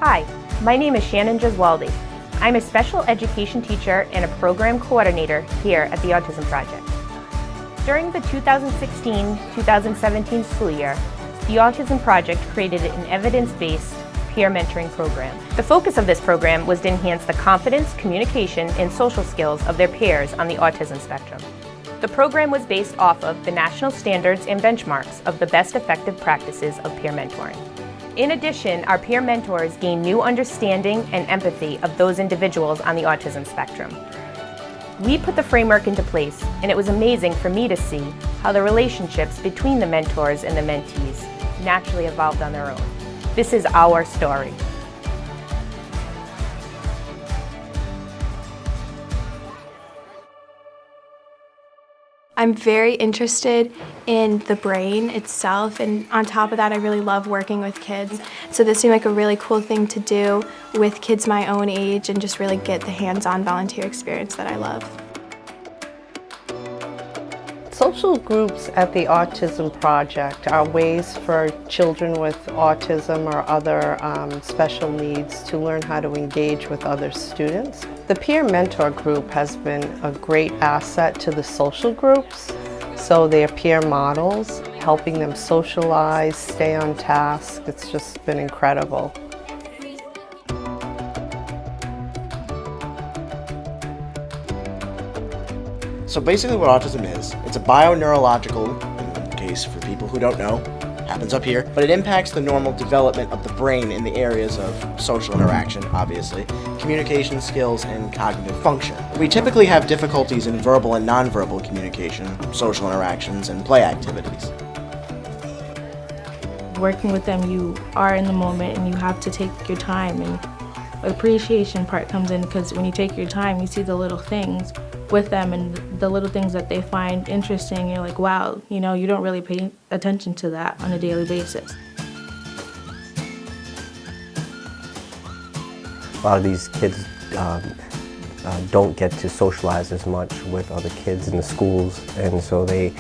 Hi, my name is Shannon Gesualdi. I'm a special education teacher and a program coordinator here at the Autism Project. During the 2016-2017 school year, the Autism Project created an evidence-based peer mentoring program. The focus of this program was to enhance the confidence, communication, and social skills of their peers on the autism spectrum. The program was based off of the national standards and benchmarks of the best effective practices of peer mentoring. In addition, our peer mentors gained new understanding and empathy of those individuals on the autism spectrum. We put the framework into place, and it was amazing for me to see how the relationships between the mentors and the mentees naturally evolved on their own. This is our story. I'm very interested in the brain itself, and on top of that I really love working with kids. So this seemed like a really cool thing to do with kids my own age and just really get the hands-on volunteer experience that I love. Social groups at the Autism Project are ways for children with autism or other special needs to learn how to engage with other students. The peer mentor group has been a great asset to the social groups, so they're peer models, helping them socialize, stay on task. It's just been incredible. So basically what autism is, it's a bioneurological, in case for people who don't know, happens up here, but it impacts the normal development of the brain in the areas of social interaction, obviously, communication skills, and cognitive function. We typically have difficulties in verbal and nonverbal communication, social interactions, and play activities. Working with them, you are in the moment and you have to take your time, and the appreciation part comes in because when you take your time, you see the little things with them and the little things that they find interesting. You're like, wow, you know, you don't really pay attention to that on a daily basis. A lot of these kids don't get to socialize as much with other kids in the schools, and so they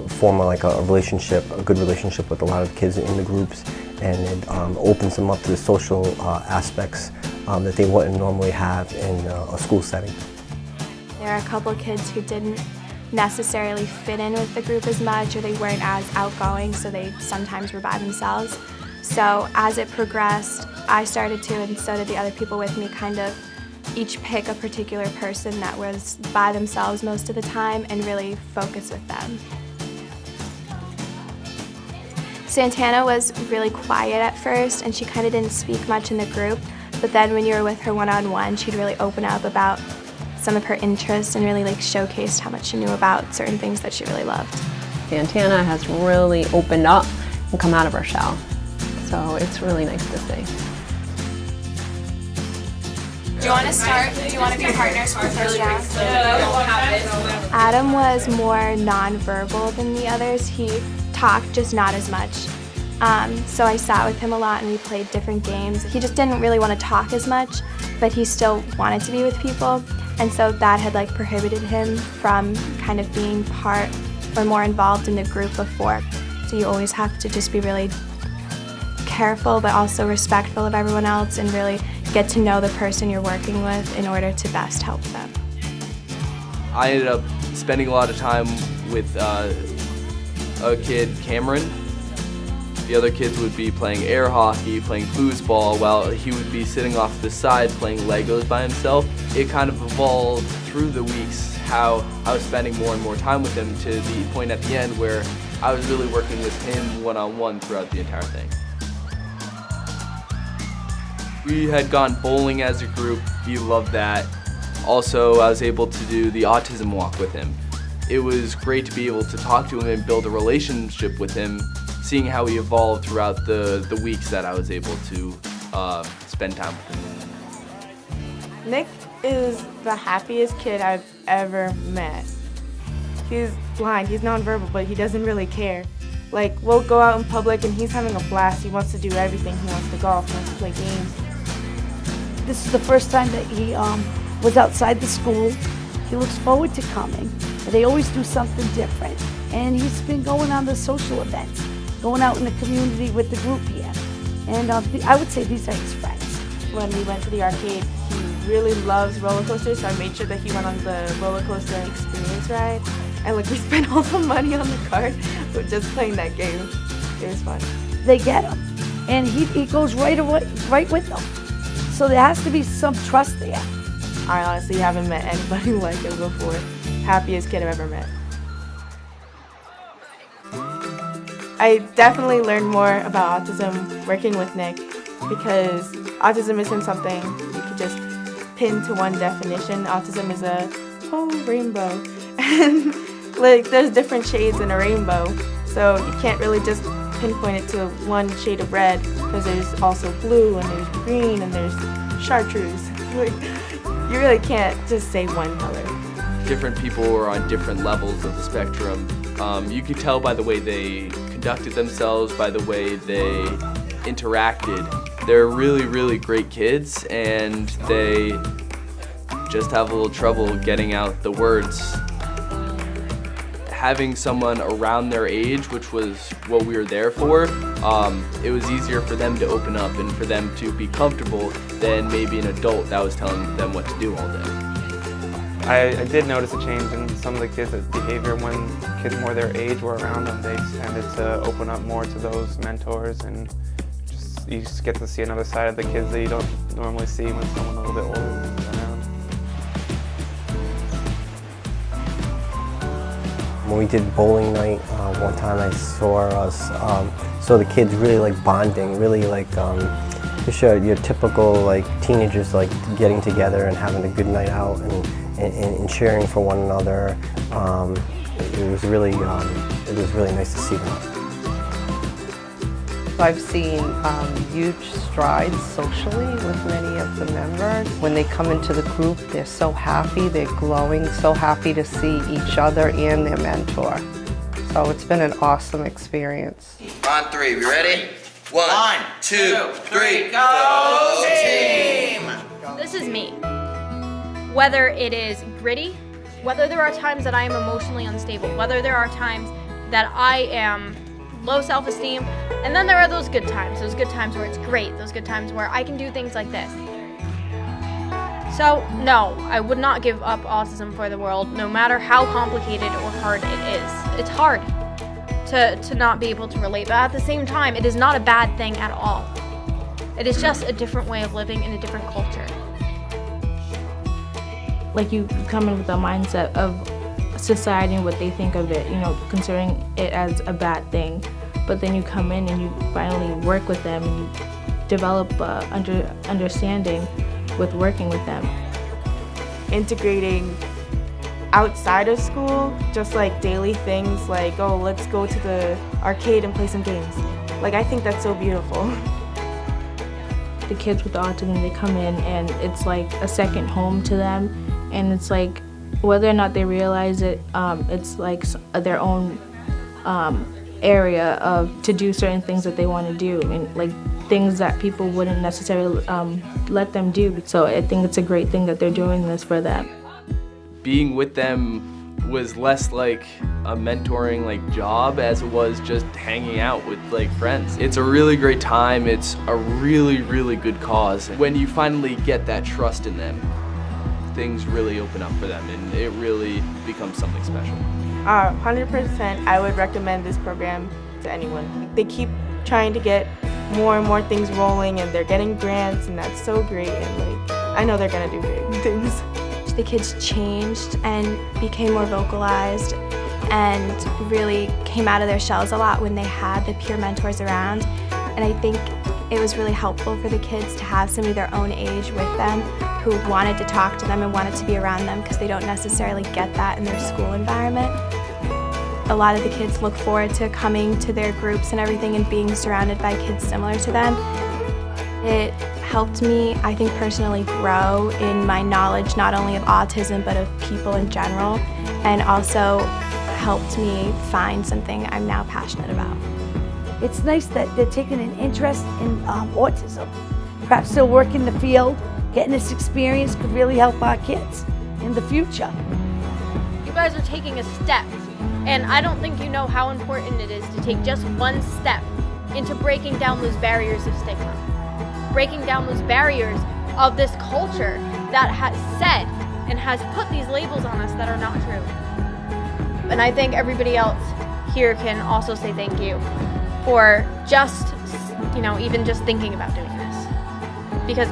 form a relationship, a good relationship with a lot of kids in the groups, and it opens them up to the social aspects that they wouldn't normally have in a school setting. There are a couple kids who didn't necessarily fit in with the group as much, or they weren't as outgoing, so they sometimes were by themselves. So as it progressed, I started to, and so did the other people with me, kind of each pick a particular person that was by themselves most of the time and really focus with them. Santana was really quiet at first, and she kind of didn't speak much in the group, but then when you were with her one-on-one, she'd really open up about some of her interests and really showcased how much she knew about certain things that she really loved. Santana has really opened up and come out of her shell, so it's really nice to see. Do you want to start? Do you want to be partners for the first round? Adam was more non-verbal than the others. He talked, just not as much. So I sat with him a lot and we played different games. He just didn't really want to talk as much, but he still wanted to be with people. And so that had prohibited him from kind of being part or more involved in the group before. So you always have to just be really careful but also respectful of everyone else and really get to know the person you're working with in order to best help them. I ended up spending a lot of time with a kid, Cameron. The other kids would be playing air hockey, playing foosball, while he would be sitting off to the side playing Legos by himself. It kind of evolved through the weeks how I was spending more and more time with him to the point at the end where I was really working with him one-on-one throughout the entire thing. We had gone bowling as a group. He loved that. Also, I was able to do the Autism Walk with him. It was great to be able to talk to him and build a relationship with him, seeing how he evolved throughout the weeks that I was able to spend time with him. Nick is the happiest kid I've ever met. He's blind, he's nonverbal, but he doesn't really care. We'll go out in public and he's having a blast. He wants to do everything. He wants to golf, he wants to play games. This is the first time that he was outside the school. He looks forward to coming. They always do something different. And he's been going on the social events, going out in the community with the group here. And I would say these are his friends. When we went to the arcade, he really loves roller coasters, so I made sure that he went on the roller coaster experience ride. And like we spent all the money on the card with just playing that game. It was fun. They get him, and he goes right with them. So there has to be some trust there. I honestly haven't met anybody like him before. Happiest kid I've ever met. I definitely learned more about autism working with Nick, because autism isn't something you could just pin to one definition. Autism is a whole rainbow, and like there's different shades in a rainbow, so you can't really just pinpoint it to one shade of red, because there's also blue and there's green and there's chartreuse. Like, you really can't just say one color. Different people are on different levels of the spectrum. You could tell by the way they conducted themselves, by the way they interacted. They're really, really great kids, and they just have a little trouble getting out the words. Having someone around their age, which was what we were there for, it was easier for them to open up and for them to be comfortable than maybe an adult that was telling them what to do all day. I did notice a change in some of the kids' behavior when kids more their age were around them. They tended to open up more to those mentors, and you just get to see another side of the kids that you don't normally see when someone a little bit older is around. When we did bowling night, one time I saw the kids really like bonding, really like just your typical like teenagers like getting together and having a good night out and cheering for one another. It was really nice to see them. I've seen huge strides socially with many of the members. When they come into the group, they're so happy, they're glowing, so happy to see each other and their mentor. So it's been an awesome experience. On three, we ready? One, two, three, go team! This is me. Whether it is gritty, whether there are times that I am emotionally unstable, whether there are times that I am low self-esteem, and then there are those good times where it's great, those good times where I can do things like this. So no, I would not give up autism for the world, no matter how complicated or hard it is. It's hard to not be able to relate, but at the same time, it is not a bad thing at all. It is just a different way of living in a different culture. Like you come in with a mindset of society and what they think of it, considering it as a bad thing. But then you come in and you finally work with them and you develop understanding with working with them. Integrating outside of school, just like daily things like, oh, let's go to the arcade and play some games. Like, I think that's so beautiful. The kids with autism, they come in and it's like a second home to them, and it's like, whether or not they realize it, it's like their own area to do certain things that they want to do, and like things that people wouldn't necessarily let them do. So I think it's a great thing that they're doing this for them. Being with them was less like a mentoring job as it was just hanging out with friends. It's a really great time. It's a really, really good cause. When you finally get that trust in them, things really open up for them and it really becomes something special. 100%, I would recommend this program to anyone. They keep trying to get more and more things rolling, and they're getting grants, and that's so great, and I know they're gonna do great things. The kids changed and became more vocalized and really came out of their shells a lot when they had the peer mentors around. And I think it was really helpful for the kids to have somebody their own age with them who wanted to talk to them and wanted to be around them, because they don't necessarily get that in their school environment. A lot of the kids look forward to coming to their groups and everything and being surrounded by kids similar to them. It helped me, I think, personally grow in my knowledge not only of autism but of people in general, and also helped me find something I'm now passionate about. It's nice that they're taking an interest in autism. Perhaps they'll work in the field. Getting this experience could really help our kids in the future. You guys are taking a step, and I don't think you know how important it is to take just one step into breaking down those barriers of stigma, breaking down those barriers of this culture that has said and has put these labels on us that are not true. And I think everybody else here can also say thank you for just, even just thinking about doing this, because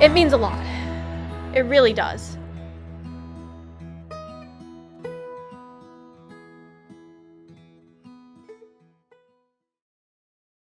it means a lot. It really does.